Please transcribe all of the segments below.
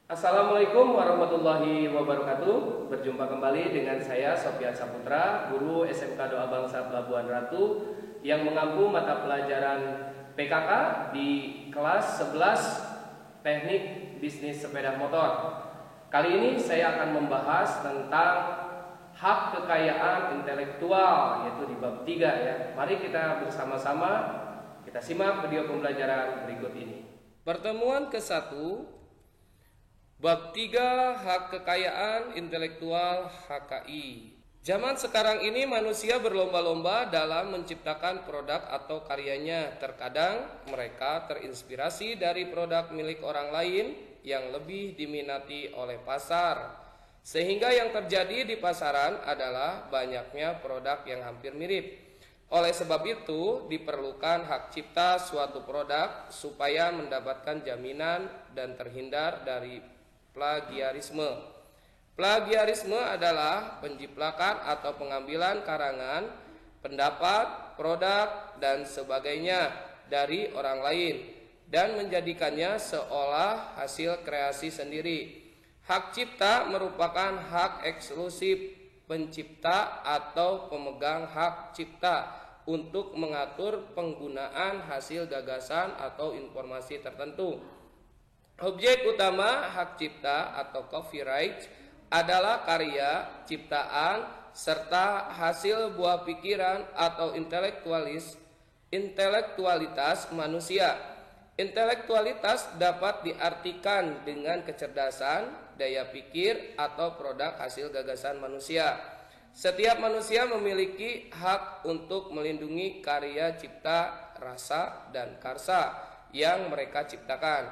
Assalamualaikum warahmatullahi wabarakatuh. Berjumpa kembali dengan saya Sofyan Saputra, guru SMK Doa Bangsa Pelabuhan Ratu yang mengampu mata pelajaran PKK di kelas 11 Teknik Bisnis Sepeda Motor. Kali ini saya akan membahas tentang hak kekayaan intelektual, yaitu di bab 3 ya. Mari kita bersama-sama kita simak video pembelajaran berikut ini. Pertemuan ke-1, bab 3, hak kekayaan intelektual HKI. Zaman sekarang ini manusia berlomba-lomba dalam menciptakan produk atau karyanya. Terkadang mereka terinspirasi dari produk milik orang lain yang lebih diminati oleh pasar. Sehingga yang terjadi di pasaran adalah banyaknya produk yang hampir mirip. Oleh sebab itu, diperlukan hak cipta suatu produk supaya mendapatkan jaminan dan terhindar dari plagiarisme. Plagiarisme adalah penjiplakan atau pengambilan karangan, pendapat, produk, dan sebagainya dari orang lain dan menjadikannya seolah hasil kreasi sendiri. Hak cipta merupakan hak eksklusif pencipta atau pemegang hak cipta untuk mengatur penggunaan hasil gagasan atau informasi tertentu. Objek utama hak cipta atau copyright adalah karya, ciptaan, serta hasil buah pikiran atau intelektualitas manusia. Intelektualitas dapat diartikan dengan kecerdasan, daya pikir, atau produk hasil gagasan manusia. Setiap manusia memiliki hak untuk melindungi karya cipta, rasa, dan karsa yang mereka ciptakan.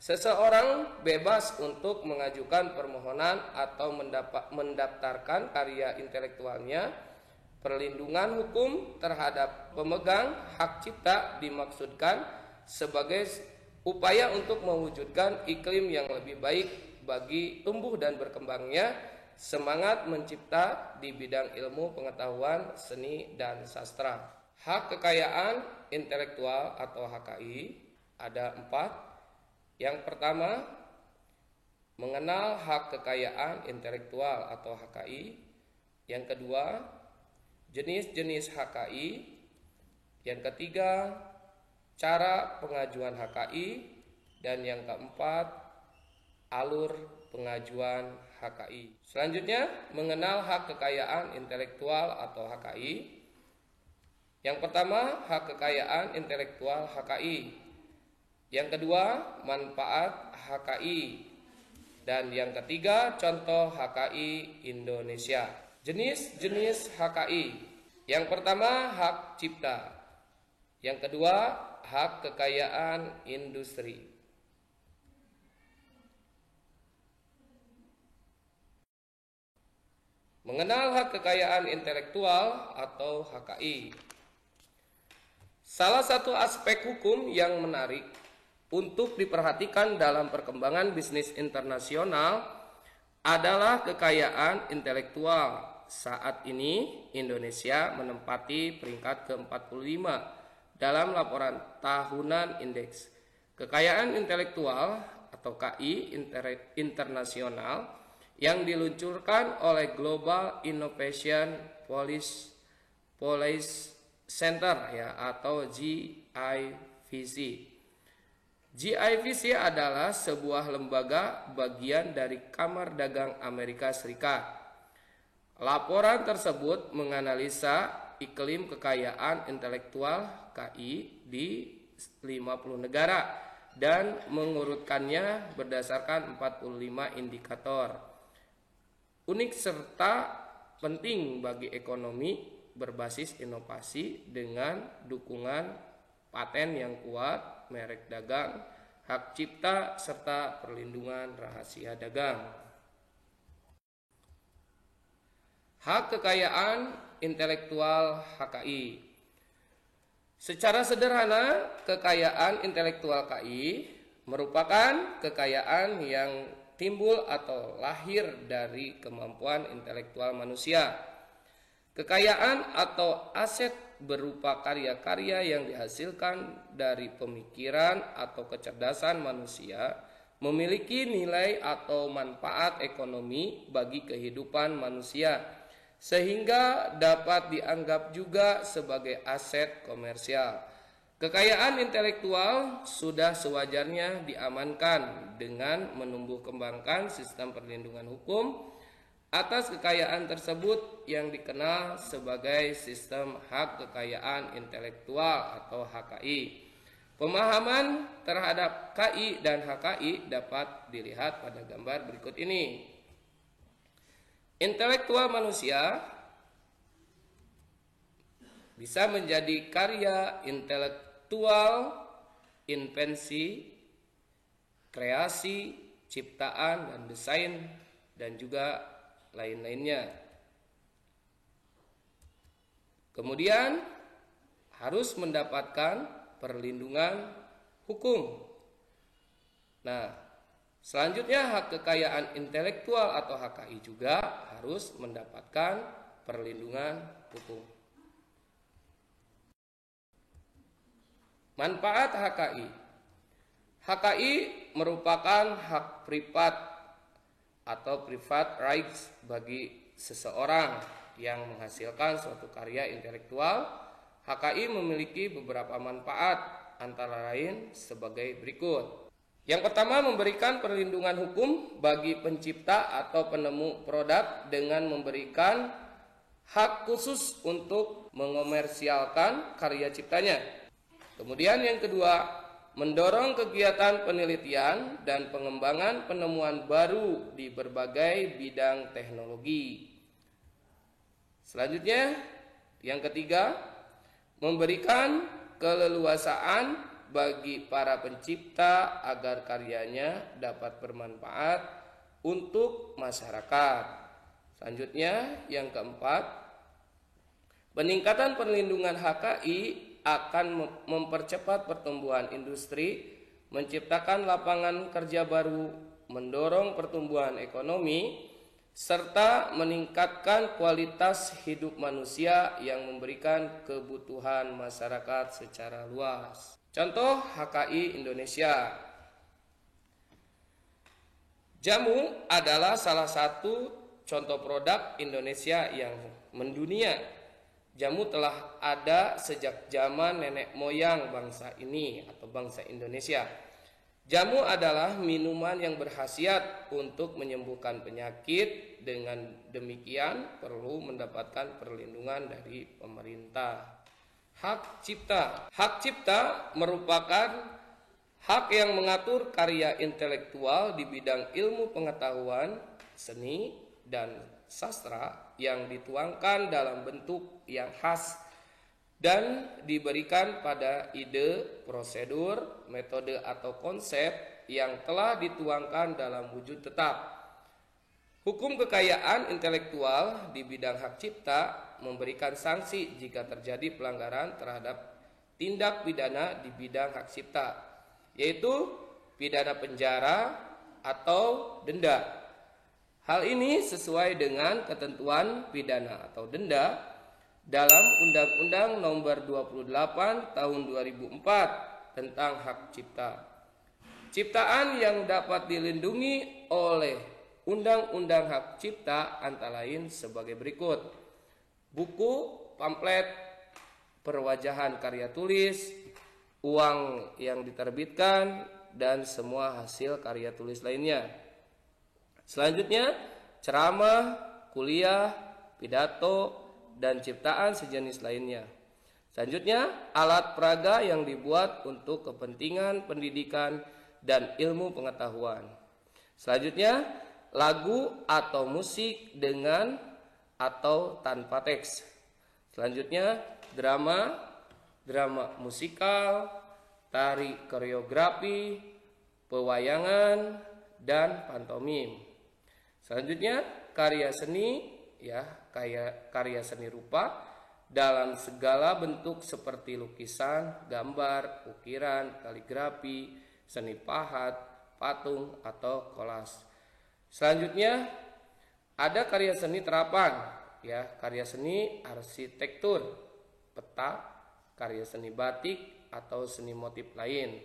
Seseorang bebas untuk mengajukan permohonan atau mendaftarkan karya intelektualnya. Perlindungan hukum terhadap pemegang hak cipta dimaksudkan sebagai upaya untuk mewujudkan iklim yang lebih baik bagi tumbuh dan berkembangnya semangat mencipta di bidang ilmu, pengetahuan, seni, dan sastra. Hak kekayaan intelektual atau HKI ada 4. Yang pertama, mengenal hak kekayaan intelektual atau HKI. Yang kedua, jenis-jenis HKI. Yang ketiga, cara pengajuan HKI. Dan yang keempat, alur pengajuan HKI. Selanjutnya, mengenal hak kekayaan intelektual atau HKI. Yang pertama, hak kekayaan intelektual HKI. Yang kedua, manfaat HKI. Dan yang ketiga, contoh HKI Indonesia. Jenis-jenis HKI. Yang pertama, hak cipta. Yang kedua, hak kekayaan industri. Mengenal hak kekayaan intelektual atau HKI. Salah satu aspek hukum yang menarik untuk diperhatikan dalam perkembangan bisnis internasional adalah kekayaan intelektual. Saat ini Indonesia menempati peringkat ke-45 dalam laporan tahunan indeks kekayaan intelektual atau KI internasional yang diluncurkan oleh Global Innovation Policy Center ya atau GIVC. GIVC adalah sebuah lembaga bagian dari Kamar Dagang Amerika Serikat. Laporan tersebut menganalisa iklim kekayaan intelektual KI di 50 negara dan mengurutkannya berdasarkan 45 indikator. Unik serta penting bagi ekonomi berbasis inovasi dengan dukungan paten yang kuat, merek dagang, hak cipta, serta perlindungan rahasia dagang. Hak kekayaan intelektual HKI. Secara sederhana, kekayaan intelektual KI merupakan kekayaan yang timbul atau lahir dari kemampuan intelektual manusia. Kekayaan atau aset berupa karya-karya yang dihasilkan dari pemikiran atau kecerdasan manusia memiliki nilai atau manfaat ekonomi bagi kehidupan manusia, sehingga dapat dianggap juga sebagai aset komersial. Kekayaan intelektual sudah sewajarnya diamankan dengan menumbuh kembangkan sistem perlindungan hukum atas kekayaan tersebut yang dikenal sebagai sistem hak kekayaan intelektual atau HKI. Pemahaman terhadap KI dan HKI dapat dilihat pada gambar berikut ini. Intelektual manusia bisa menjadi karya intelektual, invensi, kreasi, ciptaan, dan desain, dan juga lain-lainnya. Kemudian harus mendapatkan perlindungan hukum. Nah, selanjutnya hak kekayaan intelektual atau HKI juga harus mendapatkan perlindungan hukum. Manfaat HKI. HKI merupakan hak privat atau private rights bagi seseorang yang menghasilkan suatu karya intelektual. HKI memiliki beberapa manfaat, antara lain sebagai berikut. Yang pertama, memberikan perlindungan hukum bagi pencipta atau penemu produk dengan memberikan hak khusus untuk mengomersialkan karya ciptanya. Kemudian yang kedua, mendorong kegiatan penelitian dan pengembangan penemuan baru di berbagai bidang teknologi. Selanjutnya, yang ketiga, memberikan keleluasaan bagi para pencipta agar karyanya dapat bermanfaat untuk masyarakat. Selanjutnya, yang keempat, peningkatan perlindungan HKI akan mempercepat pertumbuhan industri, menciptakan lapangan kerja baru, mendorong pertumbuhan ekonomi, serta meningkatkan kualitas hidup manusia yang memberikan kebutuhan masyarakat secara luas. Contoh HKI Indonesia. Jamu adalah salah satu contoh produk Indonesia yang mendunia. Jamu telah ada sejak zaman nenek moyang bangsa ini atau bangsa Indonesia. Jamu adalah minuman yang berkhasiat untuk menyembuhkan penyakit. Dengan demikian perlu mendapatkan perlindungan dari pemerintah. Hak cipta. Hak cipta merupakan hak yang mengatur karya intelektual di bidang ilmu pengetahuan, seni, dan sastra yang dituangkan dalam bentuk yang khas dan diberikan pada ide, prosedur, metode atau konsep yang telah dituangkan dalam wujud tetap. Hukum kekayaan intelektual di bidang hak cipta memberikan sanksi jika terjadi pelanggaran terhadap tindak pidana di bidang hak cipta, yaitu pidana penjara atau denda. Hal ini sesuai dengan ketentuan pidana atau denda dalam Undang-Undang Nomor 28 Tahun 2004 tentang hak cipta. Ciptaan yang dapat dilindungi oleh Undang-Undang Hak Cipta antara lain sebagai berikut: buku, pamflet, perwajahan karya tulis, uang yang diterbitkan, dan semua hasil karya tulis lainnya. Selanjutnya, ceramah, kuliah, pidato, dan ciptaan sejenis lainnya. Selanjutnya, alat peraga yang dibuat untuk kepentingan pendidikan dan ilmu pengetahuan. Selanjutnya, lagu atau musik dengan atau tanpa teks. Selanjutnya, drama musikal, tari koreografi, pewayangan, dan pantomim. Selanjutnya, karya seni, karya seni rupa dalam segala bentuk seperti lukisan, gambar, ukiran, kaligrafi, seni pahat, patung, atau kolas. Selanjutnya, ada karya seni terapan, karya seni arsitektur, peta, karya seni batik, atau seni motif lain.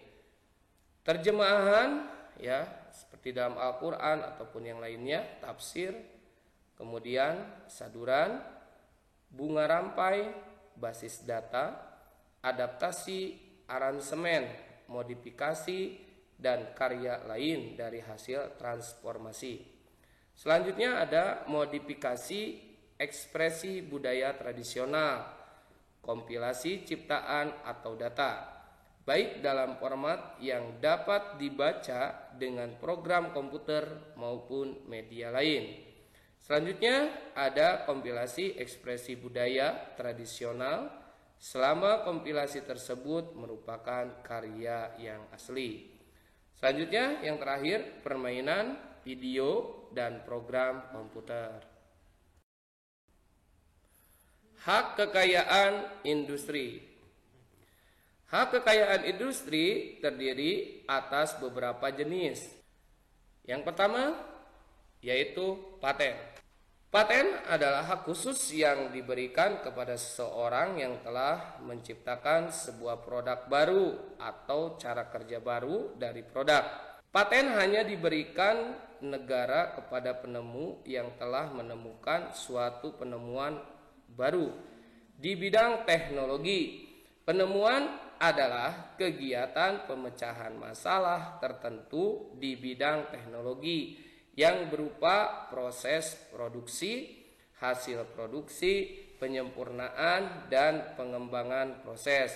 Terjemahan ya seperti dalam Al-Quran ataupun yang lainnya, tafsir, kemudian saduran, bunga rampai, basis data, adaptasi, aransemen, modifikasi, dan karya lain dari hasil transformasi. Selanjutnya ada modifikasi ekspresi budaya tradisional, kompilasi ciptaan atau data, baik dalam format yang dapat dibaca dengan program komputer maupun media lain. Selanjutnya ada kompilasi ekspresi budaya tradisional selama kompilasi tersebut merupakan karya yang asli. Selanjutnya yang terakhir, permainan, video, dan program komputer. Hak kekayaan industri. Hak kekayaan industri terdiri atas beberapa jenis. Yang pertama yaitu paten. Paten adalah hak khusus yang diberikan kepada seseorang yang telah menciptakan sebuah produk baru atau cara kerja baru dari produk. Paten hanya diberikan negara kepada penemu yang telah menemukan suatu penemuan baru di bidang teknologi. Penemuan adalah kegiatan pemecahan masalah tertentu di bidang teknologi yang berupa proses produksi, hasil produksi, penyempurnaan dan pengembangan proses,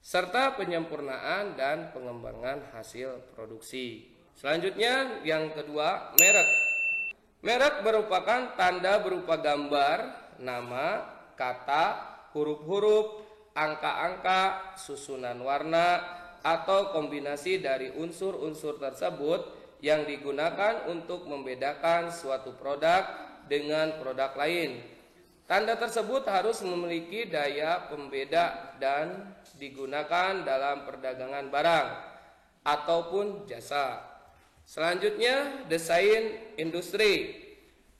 serta penyempurnaan dan pengembangan hasil produksi. Selanjutnya yang kedua, merek. Merek merupakan tanda berupa gambar, nama, kata, huruf-huruf, angka-angka, susunan warna, atau kombinasi dari unsur-unsur tersebut yang digunakan untuk membedakan suatu produk dengan produk lain. Tanda tersebut harus memiliki daya pembeda dan digunakan dalam perdagangan barang ataupun jasa. Selanjutnya, desain industri.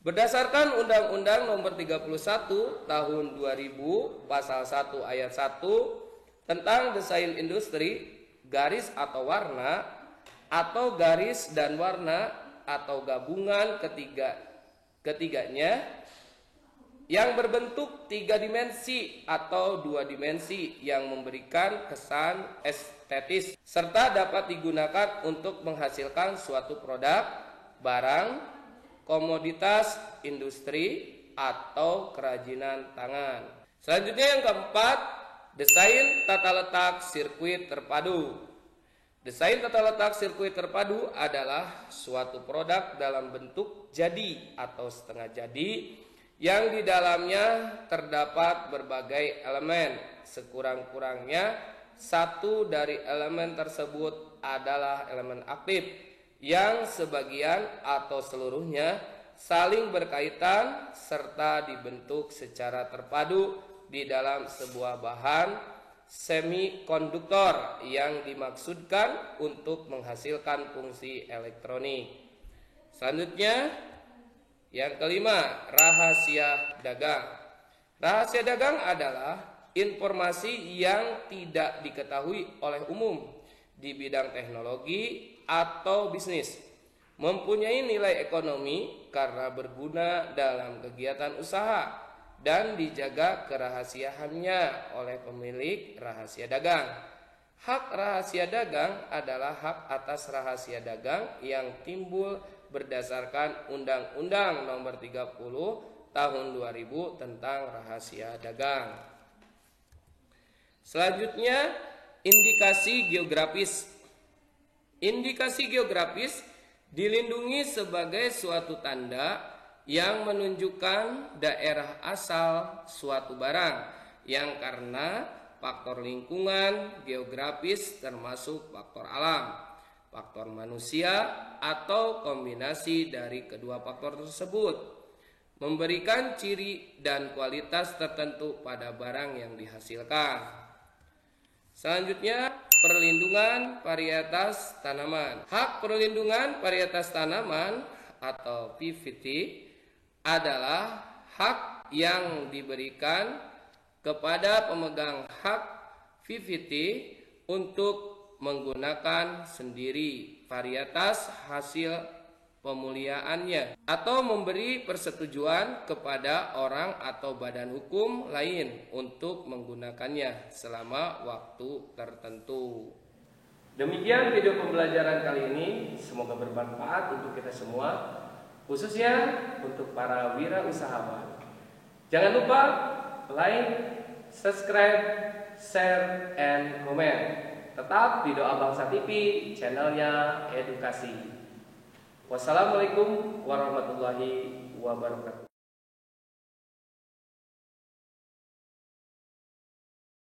Berdasarkan Undang-Undang Nomor 31 Tahun 2000 Pasal 1 Ayat 1 tentang desain industri, garis atau warna atau garis dan warna atau gabungan ketiganya yang berbentuk 3 dimensi atau 2 dimensi yang memberikan kesan estetis serta dapat digunakan untuk menghasilkan suatu produk, barang, komoditas, industri, atau kerajinan tangan. Selanjutnya yang keempat, desain tata letak sirkuit terpadu. Desain tata letak sirkuit terpadu adalah suatu produk dalam bentuk jadi atau setengah jadi yang di dalamnya terdapat berbagai elemen. Sekurang-kurangnya satu dari elemen tersebut adalah elemen aktif yang sebagian atau seluruhnya saling berkaitan serta dibentuk secara terpadu di dalam sebuah bahan semikonduktor yang dimaksudkan untuk menghasilkan fungsi elektronik. Selanjutnya yang kelima, rahasia dagang. Rahasia dagang adalah informasi yang tidak diketahui oleh umum di bidang teknologi atau bisnis, mempunyai nilai ekonomi karena berguna dalam kegiatan usaha dan dijaga kerahasiaannya oleh pemilik rahasia dagang. Hak rahasia dagang adalah hak atas rahasia dagang yang timbul berdasarkan Undang-Undang Nomor 30 Tahun 2000 tentang rahasia dagang. Selanjutnya, indikasi geografis. Indikasi geografis dilindungi sebagai suatu tanda yang menunjukkan daerah asal suatu barang yang karena faktor lingkungan, geografis termasuk faktor alam, faktor manusia atau kombinasi dari kedua faktor tersebut, memberikan ciri dan kualitas tertentu pada barang yang dihasilkan. Selanjutnya, perlindungan varietas tanaman. Hak perlindungan varietas tanaman atau PVT adalah hak yang diberikan kepada pemegang hak VVT untuk menggunakan sendiri varietas hasil pemuliaannya atau memberi persetujuan kepada orang atau badan hukum lain untuk menggunakannya selama waktu tertentu. Demikian video pembelajaran kali ini, semoga bermanfaat untuk kita semua, khususnya untuk para wirausahawan. Jangan lupa like, subscribe, share, and comment. Tetap di Doa Bangsa TV, channelnya edukasi. Wassalamualaikum warahmatullahi wabarakatuh.